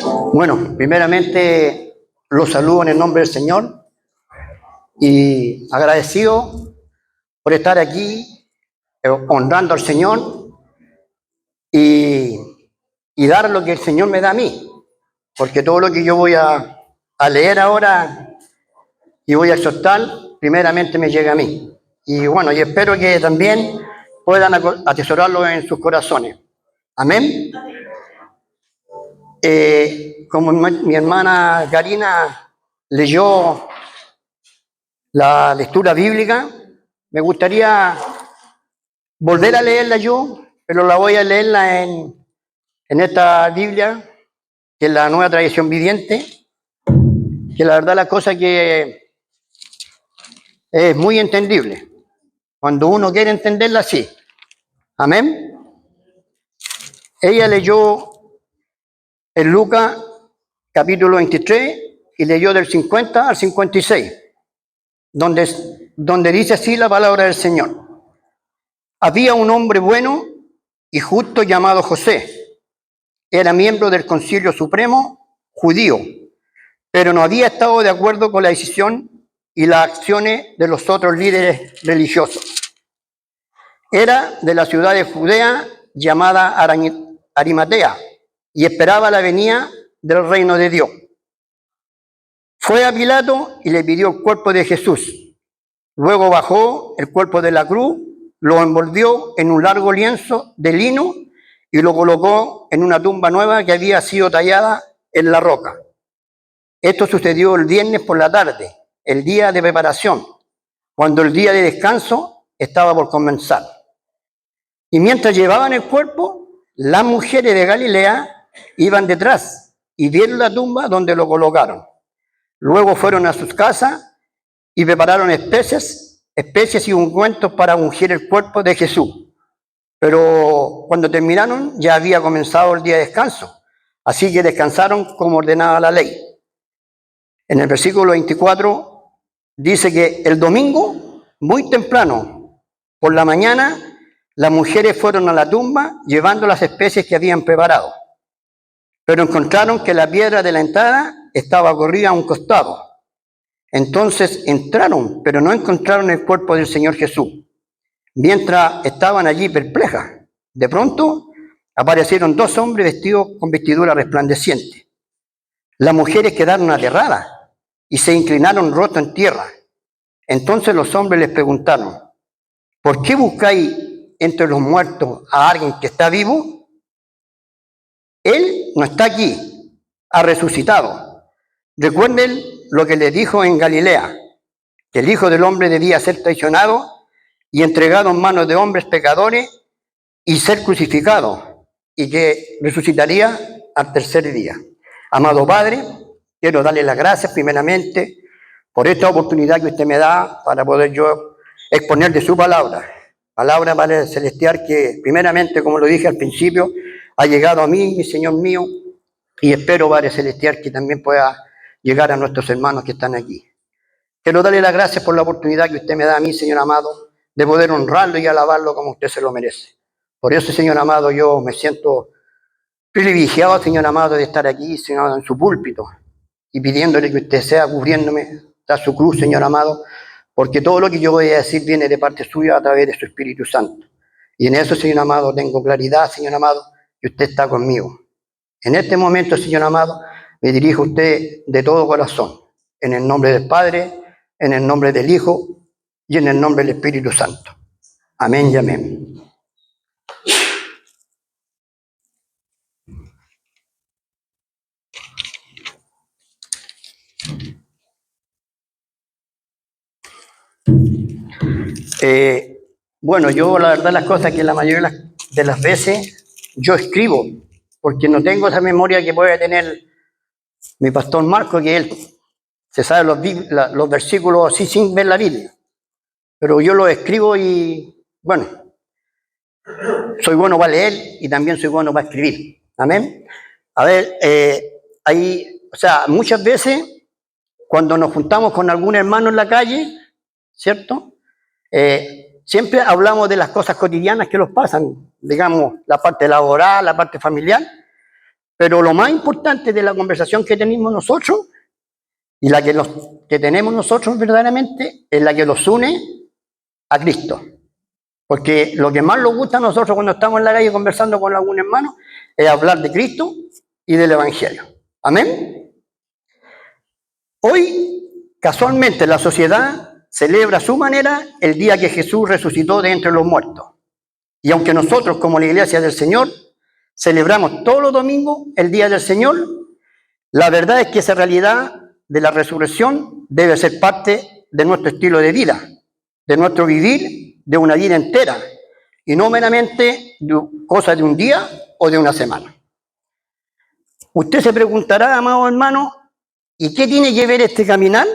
Bueno, primeramente los saludo en el nombre del Señor y agradecido por estar aquí, honrando al Señor y, y dar lo que el Señor me da a mí, porque todo lo que yo voy a leer ahora y voy a exhortar, primeramente me llega a mí. Y bueno, y espero que también puedan atesorarlo en sus corazones. Amén. Como mi hermana Karina leyó la lectura bíblica, me gustaría volver a leerla yo, pero la voy a leerla en esta Biblia, que es la Nueva Tradición Viviente, que la verdad la cosa que es muy entendible, cuando uno quiere entenderla así. Amén. Ella leyó en Lucas capítulo 23 y leyó del 50 al 56, donde dice así la palabra del Señor. Había un hombre bueno y justo llamado José. Era miembro del Concilio Supremo judío, pero no había estado de acuerdo con la decisión y las acciones de los otros líderes religiosos. Era de la ciudad de Judea llamada Arimatea y esperaba la venida del reino de Dios. Fue a Pilato y le pidió el cuerpo de Jesús. Luego bajó el cuerpo de la cruz, lo envolvió en un largo lienzo de lino y lo colocó en una tumba nueva que había sido tallada en la roca. Esto sucedió el viernes por la tarde, el día de preparación, cuando el día de descanso estaba por comenzar. Y mientras llevaban el cuerpo, las mujeres de Galilea iban detrás y vieron la tumba donde lo colocaron. Luego fueron a sus casas y prepararon especies y ungüentos para ungir el cuerpo de Jesús. Pero cuando terminaron ya había comenzado el día de descanso, así que descansaron como ordenaba la ley. En el versículo 24 dice que el domingo, muy temprano, por la mañana, las mujeres fueron a la tumba llevando las especies que habían preparado. Pero encontraron que la piedra de la entrada estaba corrida a un costado. Entonces entraron, pero no encontraron el cuerpo del Señor Jesús. Mientras estaban allí perplejas, de pronto aparecieron dos hombres vestidos con vestidura resplandeciente. Las mujeres quedaron aterradas y se inclinaron rostro en tierra. Entonces los hombres les preguntaron: ¿por qué buscáis entre los muertos a alguien que está vivo? Él no está aquí, ha resucitado. Recuerden lo que les dijo en Galilea, que el Hijo del Hombre debía ser traicionado y entregado en manos de hombres pecadores y ser crucificado, y que resucitaría al tercer día. Amado Padre, quiero darle las gracias primeramente por esta oportunidad que usted me da para poder yo exponer de su palabra, Padre Celestial, que primeramente, como lo dije al principio, ha llegado a mí, mi Señor mío, y espero, Padre Celestial, que también pueda llegar a nuestros hermanos que están aquí. Quiero darle las gracias por la oportunidad que usted me da a mí, Señor amado, de poder honrarlo y alabarlo como usted se lo merece. Por eso, Señor amado, yo me siento privilegiado, Señor amado, de estar aquí, Señor, en su púlpito y pidiéndole que usted sea cubriéndome a su cruz, Señor amado, porque todo lo que yo voy a decir viene de parte suya a través de su Espíritu Santo. Y en eso, Señor amado, tengo claridad, Señor amado, que usted está conmigo. En este momento, Señor amado, me dirijo a usted de todo corazón, en el nombre del Padre, en el nombre del Hijo y en el nombre del Espíritu Santo. Amén y amén. Bueno, yo la verdad las cosas que la mayoría de las veces yo escribo, porque no tengo esa memoria que puede tener mi pastor Marco, que él se sabe los versículos así sin ver la Biblia. Pero yo los escribo y, bueno, soy bueno para leer y también soy bueno para escribir. Amén. A ver, muchas veces cuando nos juntamos con algún hermano en la calle, ¿cierto? Siempre hablamos de las cosas cotidianas que nos pasan, digamos, la parte laboral, la parte familiar, Pero lo más importante de la conversación que tenemos nosotros y la que tenemos nosotros verdaderamente es la que nos une a Cristo. Porque lo que más nos gusta a nosotros cuando estamos en la calle conversando con algún hermano es hablar de Cristo y del Evangelio. Amén. Hoy, casualmente, la sociedad celebra a su manera el día que Jesús resucitó de entre los muertos. Y aunque nosotros, como la Iglesia del Señor, celebramos todos los domingos el Día del Señor, la verdad es que esa realidad de la resurrección debe ser parte de nuestro estilo de vida, de nuestro vivir, de una vida entera, y no meramente cosas de un día o de una semana. Usted se preguntará, amado hermano, ¿y qué tiene que ver este caminar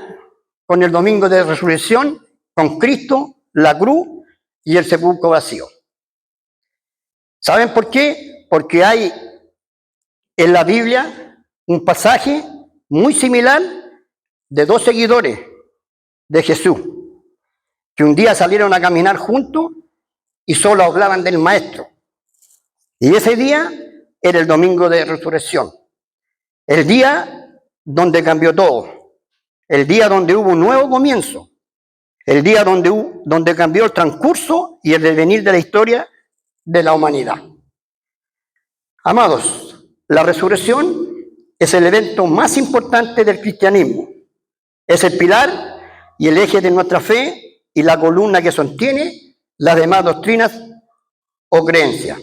con el domingo de resurrección, con Cristo, la cruz y el sepulcro vacío? ¿Saben por qué? Porque hay en la Biblia un pasaje muy similar de dos seguidores de Jesús, que un día salieron a caminar juntos y solo hablaban del Maestro. Y ese día era el domingo de resurrección, el día donde cambió todo, el día donde hubo un nuevo comienzo, el día donde cambió el transcurso y el devenir de la historia de la humanidad. Amados, la resurrección es el evento más importante del cristianismo. Es el pilar y el eje de nuestra fe y la columna que sostiene las demás doctrinas o creencias.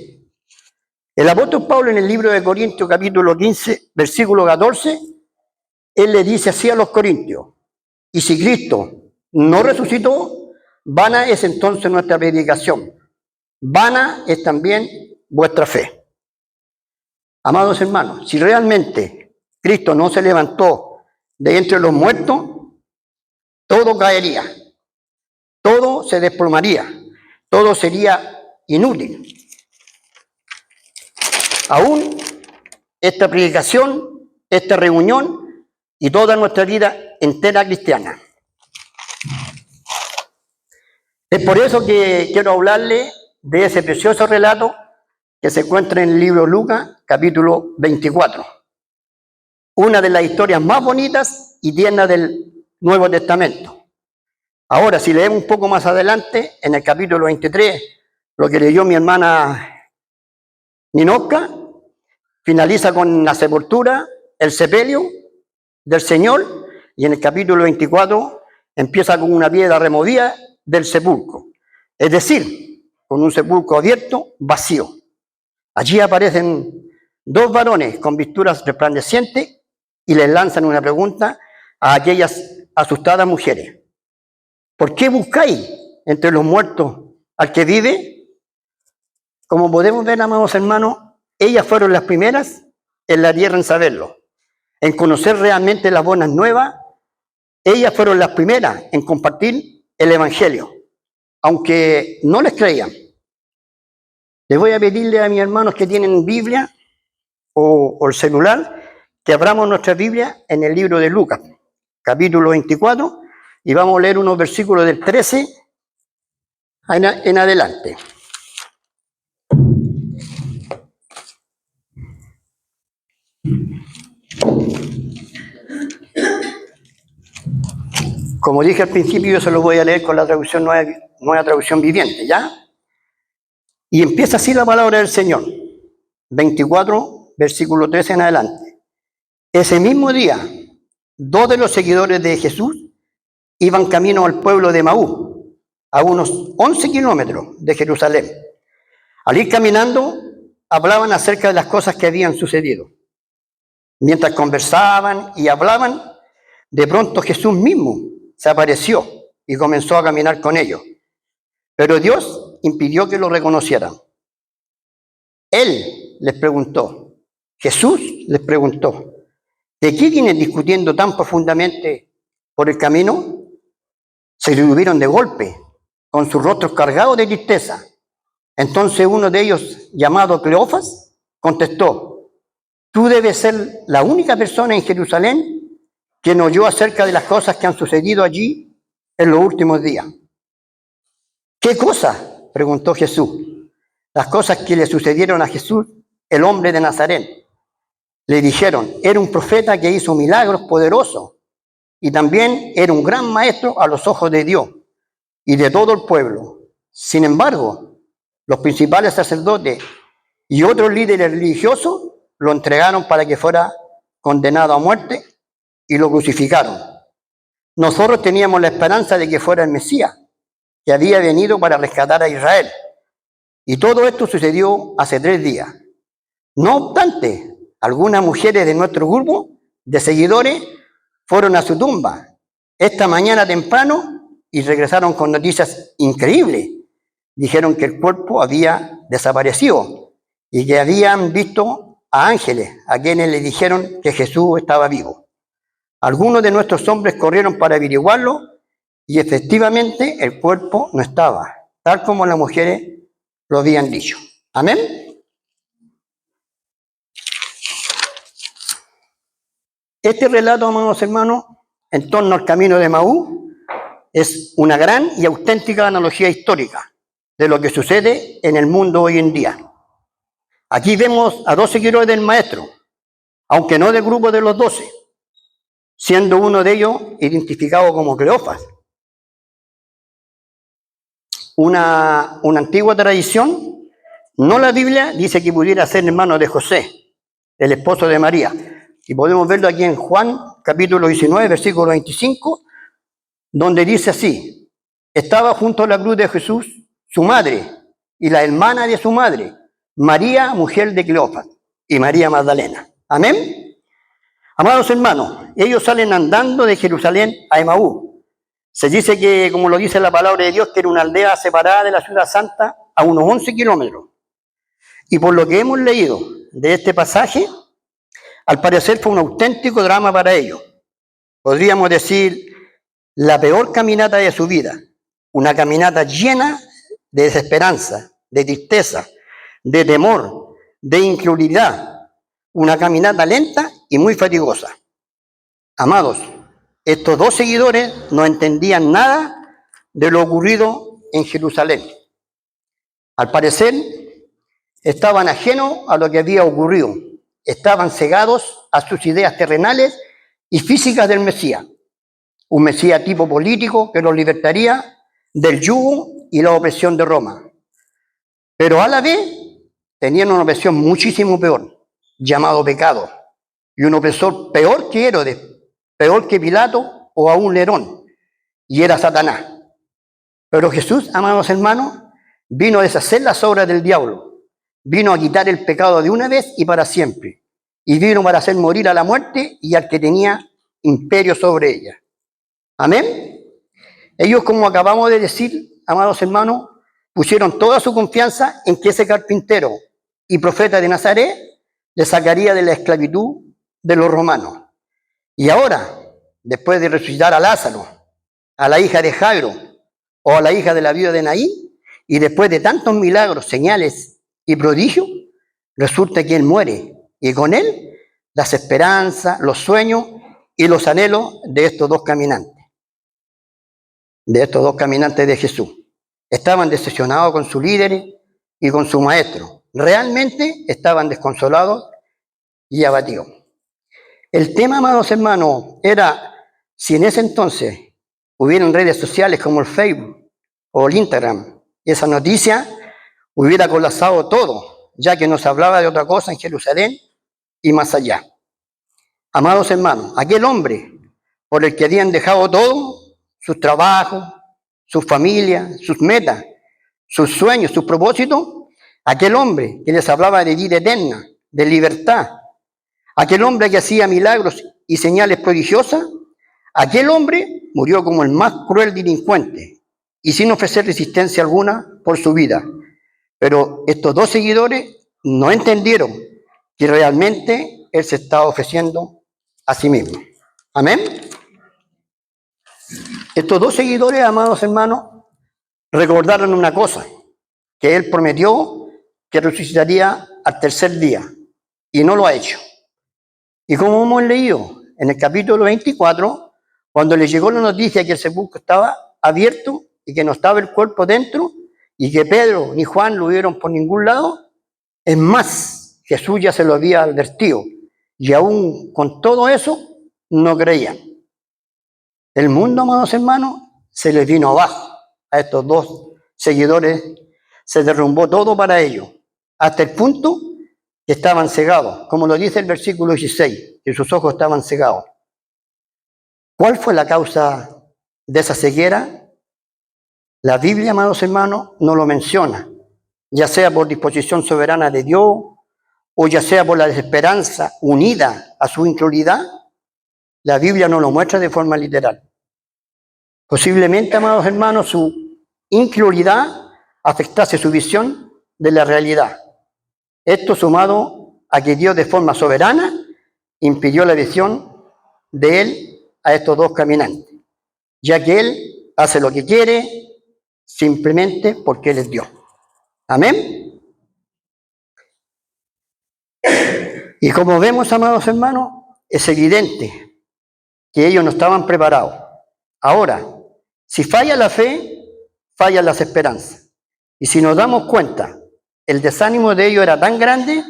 El apóstol Pablo en el libro de Corintios capítulo 15, versículo 14, él le dice así a los corintios: y si Cristo no resucitó, vana es entonces nuestra predicación, vana es también vuestra fe. Amados hermanos, si realmente Cristo no se levantó de entre los muertos, todo caería, todo se desplomaría, todo sería inútil. Aún esta predicación, esta reunión y toda nuestra vida entera cristiana. Es por eso que quiero hablarle de ese precioso relato que se encuentra en el libro de Lucas, capítulo 24. Una de las historias más bonitas y tiernas del Nuevo Testamento. Ahora, si leemos un poco más adelante, en el capítulo 23, lo que leyó mi hermana Ninoca, finaliza con la sepultura, el sepelio del Señor, y en el capítulo 24 empieza con una piedra removida del sepulcro. Es decir, con un sepulcro abierto, vacío. Allí aparecen dos varones con vestiduras resplandecientes y les lanzan una pregunta a aquellas asustadas mujeres. ¿Por qué buscáis entre los muertos al que vive? Como podemos ver, amados hermanos, ellas fueron las primeras en la tierra en saberlo, en conocer realmente las buenas nuevas. Ellas fueron las primeras en compartir el Evangelio, aunque no les creían. Les voy a pedirle a mis hermanos que tienen Biblia o el celular, que abramos nuestra Biblia en el libro de Lucas, capítulo 24, y vamos a leer unos versículos del 13 en adelante. Como dije al principio, yo se los voy a leer con la traducción nueva traducción viviente, ¿ya? Y empieza así la palabra del Señor, 24, versículo 13 en adelante. Ese mismo día, dos de los seguidores de Jesús iban camino al pueblo de Maús, a unos 11 kilómetros de Jerusalén. Al ir caminando, hablaban acerca de las cosas que habían sucedido. Mientras conversaban y hablaban, de pronto Jesús mismo se apareció y comenzó a caminar con ellos. Pero Dios impidió que lo reconocieran. Él les preguntó, Jesús les preguntó, ¿de qué vienen discutiendo tan profundamente por el camino? Se detuvieron de golpe, con sus rostros cargados de tristeza. Entonces uno de ellos, llamado Cleofas, contestó, tú debes ser la única persona en Jerusalén que no oyó acerca de las cosas que han sucedido allí en los últimos días. ¿Qué cosas?, preguntó Jesús. Las cosas que le sucedieron a Jesús, el hombre de Nazaret. Le dijeron, era un profeta que hizo milagros poderosos y también era un gran maestro a los ojos de Dios y de todo el pueblo. Sin embargo, los principales sacerdotes y otros líderes religiosos lo entregaron para que fuera condenado a muerte y lo crucificaron. Nosotros teníamos la esperanza de que fuera el Mesías, que había venido para rescatar a Israel. Y todo esto sucedió hace 3 días. No obstante, algunas mujeres de nuestro grupo de seguidores fueron a su tumba esta mañana temprano y regresaron con noticias increíbles. Dijeron que el cuerpo había desaparecido y que habían visto a ángeles a quienes le dijeron que Jesús estaba vivo. Algunos de nuestros hombres corrieron para averiguarlo y efectivamente el cuerpo no estaba, tal como las mujeres lo habían dicho. Amén. Este relato, amados hermanos, en torno al camino de Emaús, es una gran y auténtica analogía histórica de lo que sucede en el mundo hoy en día. Aquí vemos a 2 seguidores del Maestro, aunque no del grupo de los 12, siendo uno de ellos identificado como Cleofas. Una antigua tradición, no la Biblia, dice que pudiera ser hermano de José, el esposo de María. Y podemos verlo aquí en Juan, capítulo 19, versículo 25, donde dice así: estaba junto a la cruz de Jesús su madre y la hermana de su madre, María, mujer de Cleofas, y María Magdalena. Amén. Amados hermanos, ellos salen andando de Jerusalén a Emaús. Se dice que, como lo dice la palabra de Dios, que era una aldea separada de la ciudad santa a unos 11 kilómetros. Y por lo que hemos leído de este pasaje, al parecer fue un auténtico drama para ellos. Podríamos decir, la peor caminata de su vida. Una caminata llena de desesperanza, de tristeza, de temor, de incredulidad. Una caminata lenta y muy fatigosa. Amados, estos 2 seguidores no entendían nada de lo ocurrido en Jerusalén. Al parecer, estaban ajenos a lo que había ocurrido. Estaban cegados a sus ideas terrenales y físicas del Mesías. Un Mesías tipo político que los libertaría del yugo y la opresión de Roma. Pero a la vez tenían una opresión muchísimo peor, llamado pecado, y un opresor peor que Herodes, peor que Pilato o aún Nerón, y era Satanás. Pero Jesús, amados hermanos, vino a deshacer las obras del diablo, vino a quitar el pecado de una vez y para siempre, y vino para hacer morir a la muerte y al que tenía imperio sobre ella. Amén. Ellos, como acabamos de decir, amados hermanos, pusieron toda su confianza en que ese carpintero y profeta de Nazaret les sacaría de la esclavitud de los romanos. Y ahora, después de resucitar a Lázaro, a la hija de Jairo o a la hija de la viuda de Naín, y después de tantos milagros, señales y prodigios, resulta que él muere y con él las esperanzas, los sueños y los anhelos de estos 2 caminantes. De estos 2 caminantes de Jesús. Estaban decepcionados con su líder y con su maestro. Realmente estaban desconsolados y abatidos. El tema, amados hermanos, era si en ese entonces hubieran redes sociales como el Facebook o el Instagram, esa noticia hubiera colapsado todo, ya que no se hablaba de otra cosa en Jerusalén y más allá. Amados hermanos, aquel hombre por el que habían dejado todo, sus trabajos, sus familias, sus metas, sus sueños, sus propósitos, aquel hombre que les hablaba de vida eterna, de libertad, aquel hombre que hacía milagros y señales prodigiosas, aquel hombre murió como el más cruel delincuente y sin ofrecer resistencia alguna por su vida. Pero estos 2 seguidores no entendieron que realmente él se estaba ofreciendo a sí mismo. Amén. Estos 2 seguidores, amados hermanos, recordaron una cosa, que él prometió que resucitaría al 3er día, y no lo ha hecho. Y como hemos leído en el capítulo 24, cuando le llegó la noticia que el sepulcro estaba abierto y que no estaba el cuerpo dentro, y que Pedro ni Juan lo vieron por ningún lado, es más, Jesús ya se lo había advertido, Y aún con todo eso, no creían. El mundo, amados hermanos, se les vino abajo a estos dos seguidores, se derrumbó todo para ellos, hasta el punto que estaban cegados, como lo dice el versículo 16, que sus ojos estaban cegados. ¿Cuál fue la causa de esa ceguera? La Biblia, amados hermanos, no lo menciona, ya sea por disposición soberana de Dios, o ya sea por la desesperanza unida a su incredulidad. La Biblia no lo muestra de forma literal. Posiblemente, amados hermanos, su incredulidad afectase su visión de la realidad. Esto sumado a que Dios de forma soberana impidió la visión de él a estos dos caminantes, ya que él hace lo que quiere simplemente porque él es Dios. Amén. Y como vemos, amados hermanos, es evidente que ellos no estaban preparados. Ahora, si falla la fe, fallan las esperanzas. Y si nos damos cuenta, el desánimo de ellos era tan grande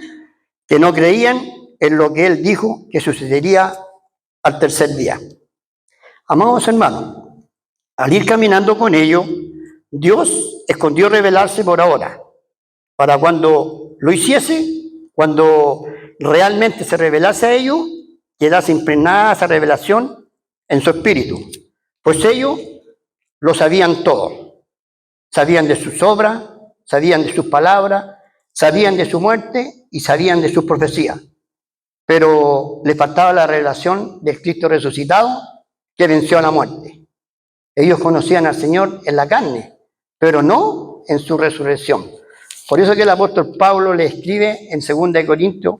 que no creían en lo que él dijo que sucedería al tercer día. Amados hermanos, al ir caminando con ellos, Dios escondió revelarse por ahora, para cuando lo hiciese, cuando realmente se revelase a ellos, quedase impregnada esa revelación en su espíritu, pues ellos lo sabían todo, sabían de sus obras, sabían de sus palabras, sabían de su muerte y sabían de sus profecías, pero le faltaba la revelación del Cristo resucitado que venció a la muerte. Ellos conocían al Señor en la carne, pero no en su resurrección. Por eso que el apóstol Pablo le escribe en 2 Corintios,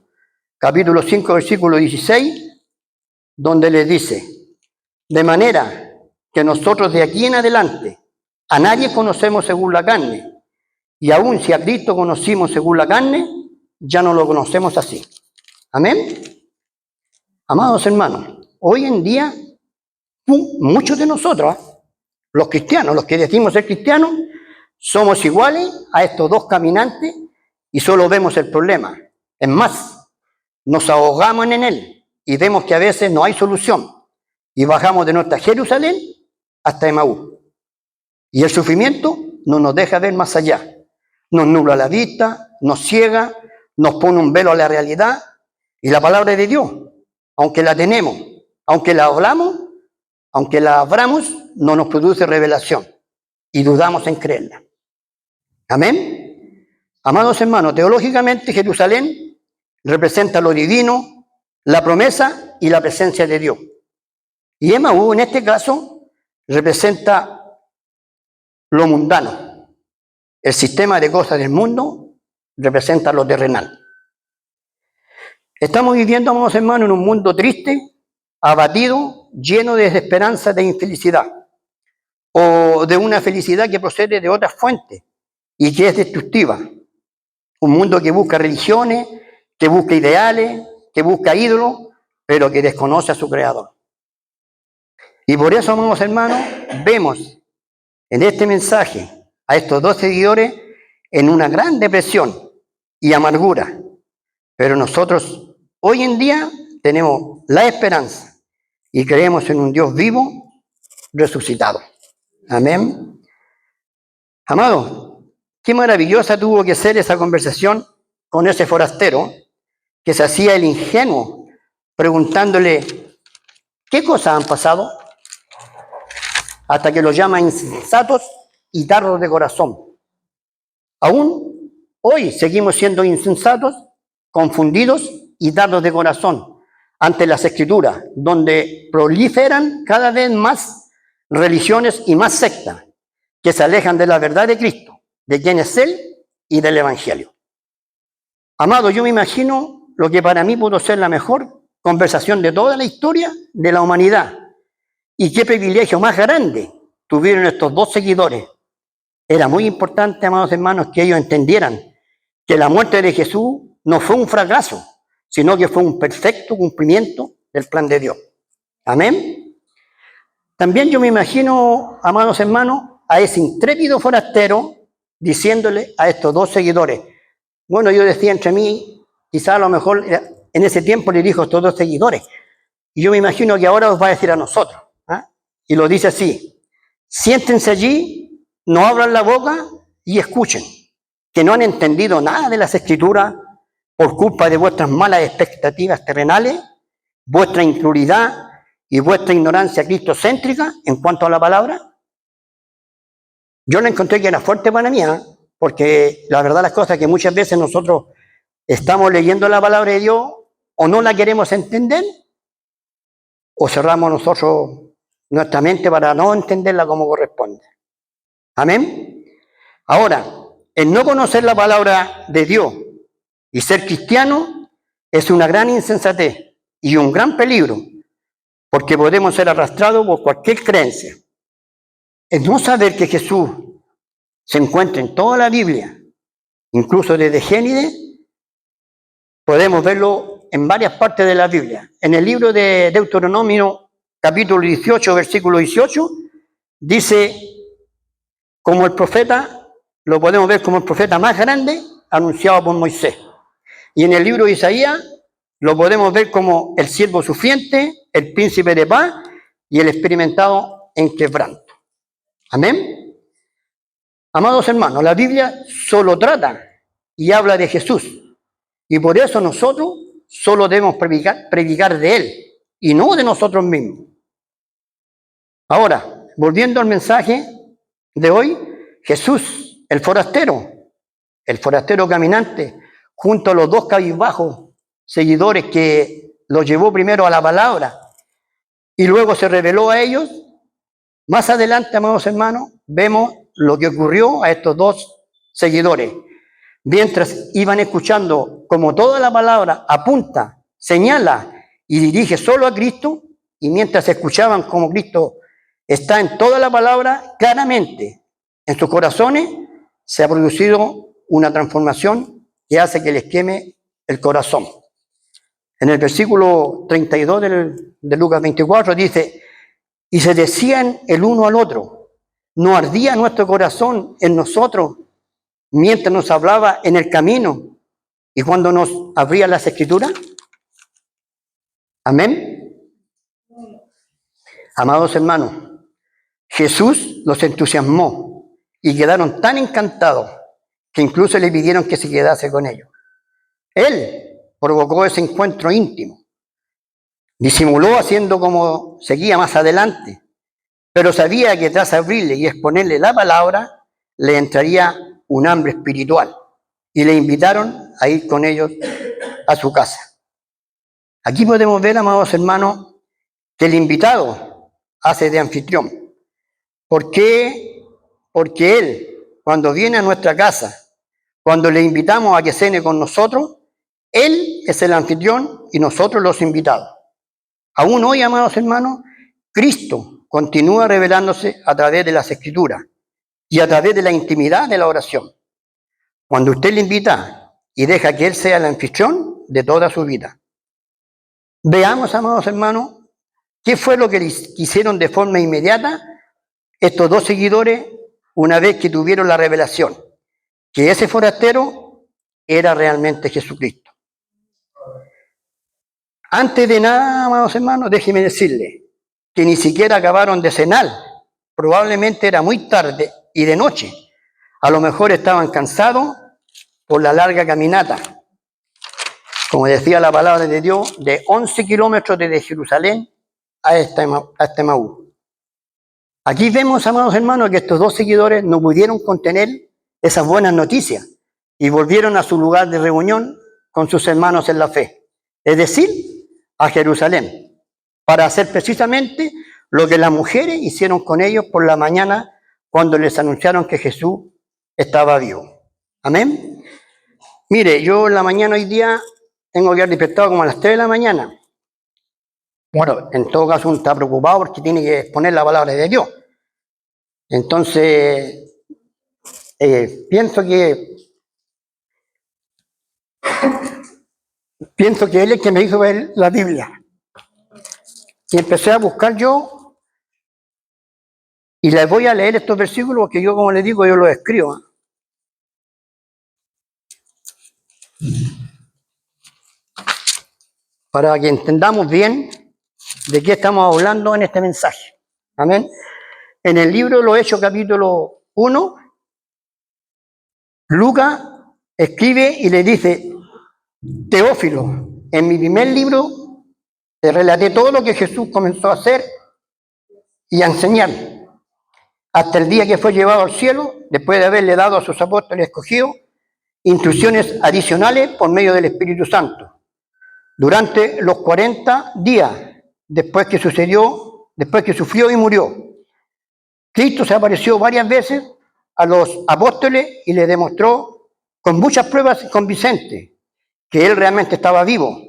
capítulo 5, versículo 16, donde le dice: de manera que nosotros de aquí en adelante a nadie conocemos según la carne, y aun si a Cristo conocimos según la carne, ya no lo conocemos así. Amén. Amados hermanos, hoy en día muchos de nosotros, los cristianos, los que decimos ser cristianos, somos iguales a estos dos caminantes y solo vemos el problema. Es más, nos ahogamos en él y vemos que a veces no hay solución y bajamos de nuestra Jerusalén hasta Emaús. Y el sufrimiento no nos deja ver más allá. Nos nubla la vista, nos ciega, nos pone un velo a la realidad y la palabra de Dios, aunque la tenemos, aunque la hablamos, aunque la abramos, no nos produce revelación y dudamos en creerla. Amén. Amados hermanos, teológicamente Jerusalén representa lo divino, la promesa y la presencia de Dios. Y Emaús, en este caso, representa lo mundano. El sistema de cosas del mundo representa lo terrenal. Estamos viviendo, amados hermanos, en un mundo triste, abatido, lleno de desesperanza, de infelicidad, o de una felicidad que procede de otras fuentes y que es destructiva. Un mundo que busca religiones, que busca ideales, que busca ídolos, pero que desconoce a su creador. Y por eso, amados hermanos, vemos en este mensaje a estos dos seguidores en una gran depresión y amargura. Pero nosotros hoy en día tenemos la esperanza y creemos en un Dios vivo, resucitado. Amén. Amados, qué maravillosa tuvo que ser esa conversación con ese forastero que se hacía el ingenuo, preguntándole qué cosas han pasado, hasta que los llama insensatos y tardos de corazón. Aún hoy seguimos siendo insensatos, confundidos y tardos de corazón ante las Escrituras, donde proliferan cada vez más religiones y más sectas que se alejan de la verdad de Cristo, de quién es Él y del Evangelio. Amado, yo me imagino lo que para mí pudo ser la mejor conversación de toda la historia de la humanidad. Y qué privilegio más grande tuvieron estos dos seguidores. Era muy importante, amados hermanos, que ellos entendieran que la muerte de Jesús no fue un fracaso, sino que fue un perfecto cumplimiento del plan de Dios. Amén. También yo me imagino, amados hermanos, a ese intrépido forastero diciéndole a estos dos seguidores, bueno, yo decía entre mí, quizá a lo mejor en ese tiempo le dijo a estos 2 seguidores. Y yo me imagino que ahora os va a decir a nosotros. Y lo dice así: siéntense allí, no abran la boca y escuchen, que no han entendido nada de las Escrituras por culpa de vuestras malas expectativas terrenales, vuestra incredulidad y vuestra ignorancia cristocéntrica en cuanto a la palabra. Yo la encontré que era fuerte para mí, porque la verdad las cosas que muchas veces nosotros estamos leyendo la palabra de Dios o no la queremos entender o cerramos nosotros nuestra mente para no entenderla como corresponde. Amén. Ahora, el no conocer la palabra de Dios y ser cristiano es una gran insensatez y un gran peligro, porque podemos ser arrastrados por cualquier creencia. El no saber que Jesús se encuentra en toda la Biblia, incluso desde Génesis, podemos verlo en varias partes de la Biblia. En el libro de Deuteronomio, capítulo 18, versículo 18, dice, como el profeta, lo podemos ver como el profeta más grande anunciado por Moisés. Y en el libro de Isaías lo podemos ver como el siervo sufriente, el príncipe de paz y el experimentado en quebranto. Amén. Amados hermanos, la Biblia solo trata y habla de Jesús. Y por eso nosotros solo debemos predicar de Él y no de nosotros mismos. Ahora, volviendo al mensaje de hoy, Jesús, el forastero caminante, junto a los 2 cabizbajos seguidores que los llevó primero a la palabra y luego se reveló a ellos. Más adelante, amados hermanos, vemos lo que ocurrió a estos 2 seguidores. Mientras iban escuchando como toda la palabra apunta, señala y dirige solo a Cristo, y mientras escuchaban como Cristo está en toda la palabra, claramente en sus corazones se ha producido una transformación que hace que les queme el corazón. En el versículo 32 de Lucas 24 dice, y se decían el uno al otro, ¿no ardía nuestro corazón en nosotros mientras nos hablaba en el camino y cuando nos abría las Escrituras? Amén. Amados hermanos, Jesús los entusiasmó y quedaron tan encantados que incluso le pidieron que se quedase con ellos. Él provocó ese encuentro íntimo, disimuló haciendo como seguía más adelante, pero sabía que tras abrirle y exponerle la palabra, le entraría un hambre espiritual y le invitaron a ir con ellos a su casa. Aquí podemos ver, amados hermanos, que el invitado hace de anfitrión. ¿Por qué? Porque él, cuando viene a nuestra casa, cuando le invitamos a que cene con nosotros, él es el anfitrión y nosotros los invitados. Aún hoy, amados hermanos, Cristo continúa revelándose a través de las Escrituras y a través de la intimidad de la oración. Cuando usted le invita y deja que Él sea el anfitrión de toda su vida. Veamos, amados hermanos, qué fue lo que hicieron de forma inmediata estos 2 seguidores una vez que tuvieron la revelación, que ese forastero era realmente Jesucristo. Antes de nada, amados hermanos, déjenme decirles que ni siquiera acabaron de cenar. Probablemente era muy tarde y de noche. A lo mejor estaban cansados por la larga caminata. Como decía la palabra de Dios, de 11 kilómetros desde Jerusalén a Maús. Aquí vemos, amados hermanos, que estos 2 seguidores no pudieron contener esas buenas noticias y volvieron a su lugar de reunión con sus hermanos en la fe, es decir, a Jerusalén, para hacer precisamente lo que las mujeres hicieron con ellos por la mañana cuando les anunciaron que Jesús estaba vivo. Amén. Mire, yo en la mañana hoy día tengo que haber despertado como a las 3 de la mañana. Bueno, en todo caso uno está preocupado porque tiene que exponer la palabra de Dios. Entonces, pienso que Él es el que me hizo ver la Biblia. Y empecé a buscar yo, y les voy a leer estos versículos, porque yo, como les digo, yo los escribo. para que entendamos bien de qué estamos hablando en este mensaje. Amén. En el libro de los Hechos, capítulo 1, Lucas escribe y le dice: Teófilo, en mi primer libro te relaté todo lo que Jesús comenzó a hacer y a enseñar, hasta el día que fue llevado al cielo, después de haberle dado a sus apóstoles escogidos instrucciones adicionales por medio del Espíritu Santo. Durante los 40 días después que sufrió y murió, Cristo se apareció varias veces a los apóstoles y les demostró con muchas pruebas convincentes que Él realmente estaba vivo,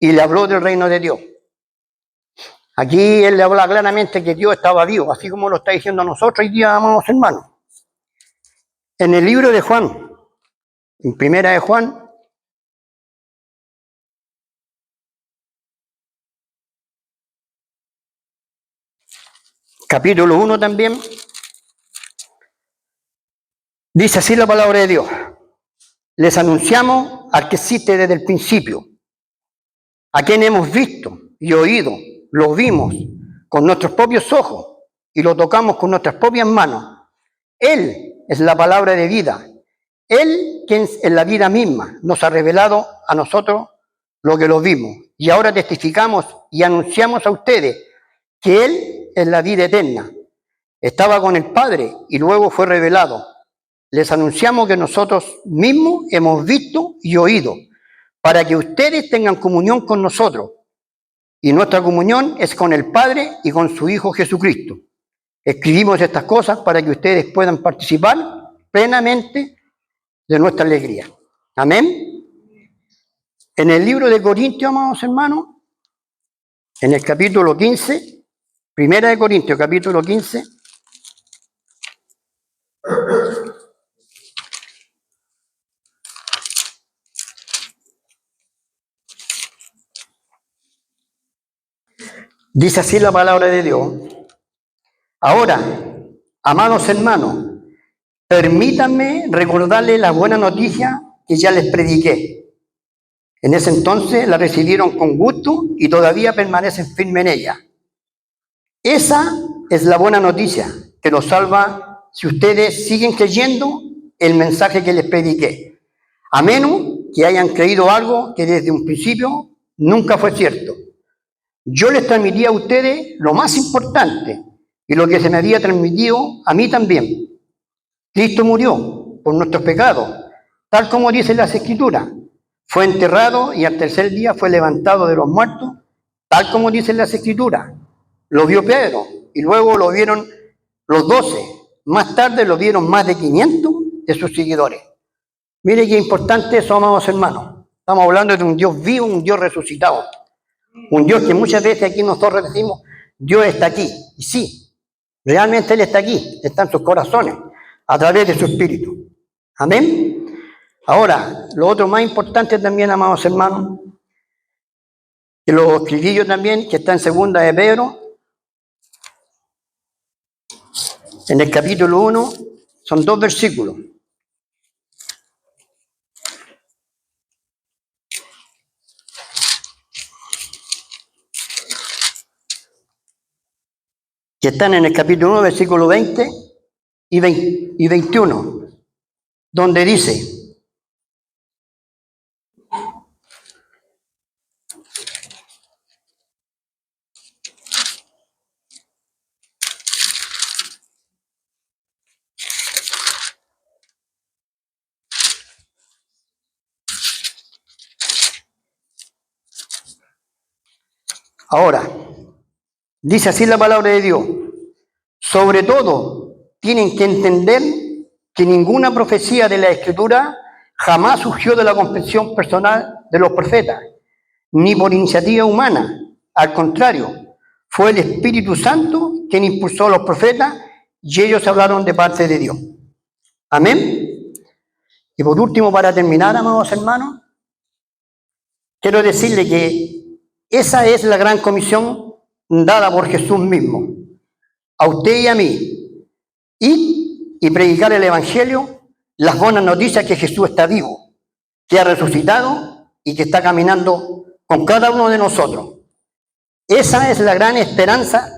y le habló del reino de Dios. Aquí Él le habla claramente que Dios estaba vivo, así como lo está diciendo a nosotros hoy día, amados hermanos. En el libro de Juan, en primera de Juan, capítulo 1 también, dice así la palabra de Dios: les anunciamos al que existe desde el principio, a quien hemos visto y oído, lo vimos con nuestros propios ojos y lo tocamos con nuestras propias manos. Él es la palabra de vida. Él, quien en la vida misma nos ha revelado a nosotros lo que lo vimos. Y ahora testificamos y anunciamos a ustedes que Él es la vida eterna. Estaba con el Padre y luego fue revelado. Les anunciamos que nosotros mismos hemos visto y oído, para que ustedes tengan comunión con nosotros. Y nuestra comunión es con el Padre y con su Hijo Jesucristo. Escribimos estas cosas para que ustedes puedan participar plenamente de nuestra alegría. Amén. En el libro de Corintios, amados hermanos, en el capítulo 15, primera de Corintios, capítulo 15, dice así la palabra de Dios: ahora, amados hermanos, permítanme recordarles la buena noticia que ya les prediqué. En ese entonces la recibieron con gusto y todavía permanecen firmes en ella. Esa es la buena noticia que los salva si ustedes siguen creyendo el mensaje que les prediqué, a menos que hayan creído algo que desde un principio nunca fue cierto. Yo les transmití a ustedes lo más importante y lo que se me había transmitido a mí también. Cristo murió por nuestros pecados, tal como dice las Escrituras. Fue enterrado y al tercer día fue levantado de los muertos, tal como dice las Escrituras. Lo vio Pedro y luego lo vieron los 12. Más tarde lo vieron más de 500 de sus seguidores. Mire qué importante eso, amados hermanos. Estamos hablando de un Dios vivo, un Dios resucitado. Un Dios que muchas veces aquí nosotros decimos: Dios está aquí. Y sí, realmente Él está aquí, está en sus corazones, a través de su Espíritu. Amén. Ahora, lo otro más importante también, amados hermanos, que lo escribí yo también, que está en segunda de Pedro, en el capítulo 1, son 2 versículos. Que están en el capítulo 1, versículo 20 y 21, donde dice: ahora, dice así la palabra de Dios: sobre todo, tienen que entender que ninguna profecía de la Escritura jamás surgió de la comprensión personal de los profetas, ni por iniciativa humana. Al contrario, fue el Espíritu Santo quien impulsó a los profetas y ellos hablaron de parte de Dios. Amén. Y por último, para terminar, amados hermanos, quiero decirle que esa es la gran comisión dada por Jesús mismo, a usted y a mí: ir y predicar el Evangelio, las buenas noticias que Jesús está vivo, que ha resucitado y que está caminando con cada uno de nosotros. Esa es la gran esperanza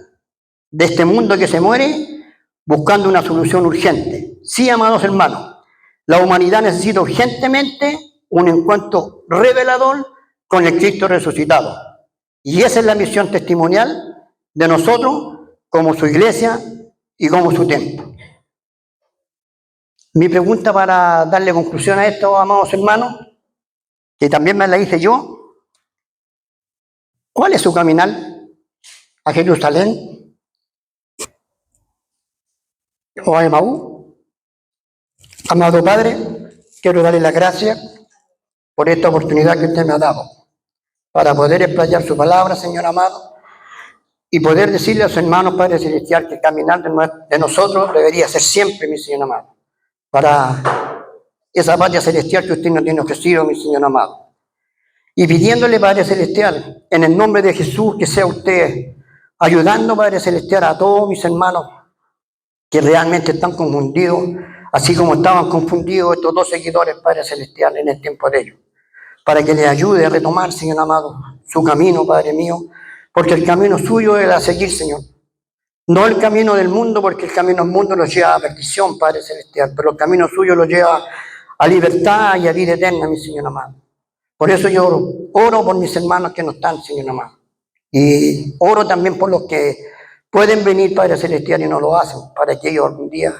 de este mundo que se muere buscando una solución urgente. Sí, amados hermanos, la humanidad necesita urgentemente un encuentro revelador con el Cristo resucitado. Y esa es la misión testimonial de nosotros como su iglesia y como su templo. Mi pregunta para darle conclusión a esto, amados hermanos, que también me la hice yo: ¿cuál es su caminar a Jerusalén o a Emaú? Amado Padre, quiero darle las gracias por esta oportunidad que usted me ha dado para poder explayar su palabra, Señor amado, y poder decirle a sus hermanos, Padre Celestial, que el caminar de nosotros debería ser siempre, mi Señor amado, para esa patria celestial que usted nos tiene ofrecido, mi Señor amado. Y pidiéndole, Padre Celestial, en el nombre de Jesús, que sea usted ayudando, Padre Celestial, a todos mis hermanos que realmente están confundidos, así como estaban confundidos estos dos seguidores, Padre Celestial, en el tiempo de ellos, para que les ayude a retomar, Señor amado, su camino, Padre mío, porque el camino suyo es a seguir, Señor. No el camino del mundo, porque el camino del mundo los lleva a perdición, Padre Celestial, pero el camino suyo los lleva a libertad y a vida eterna, mi Señor amado. Por eso yo oro por mis hermanos que no están, Señor amado. Y oro también por los que pueden venir, Padre Celestial, y no lo hacen, para que ellos algún día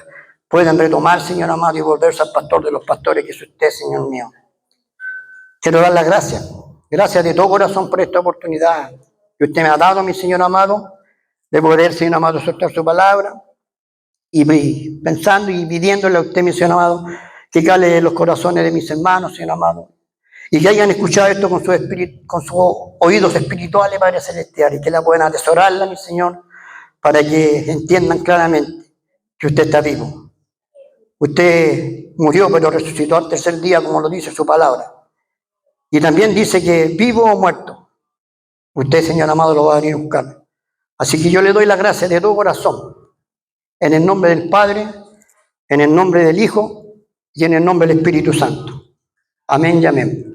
puedan retomar, Señor amado, y volverse al pastor de los pastores que es usted, Señor mío. Quiero dar las gracias de todo corazón por esta oportunidad que usted me ha dado, mi Señor amado, de poder, Señor amado, soltar su palabra, y pensando y pidiéndole a usted, mi Señor amado, que cale los corazones de mis hermanos, Señor amado, y que hayan escuchado esto con sus oídos espirituales, Padre Celestial, y que la puedan atesorarla, mi Señor, para que entiendan claramente que usted está vivo. Usted murió, pero resucitó al tercer día, como lo dice su palabra. Y también dice que vivo o muerto, usted, Señor amado, lo va a venir a buscar. Así que yo le doy las gracias de todo corazón, en el nombre del Padre, en el nombre del Hijo y en el nombre del Espíritu Santo. Amén y amén.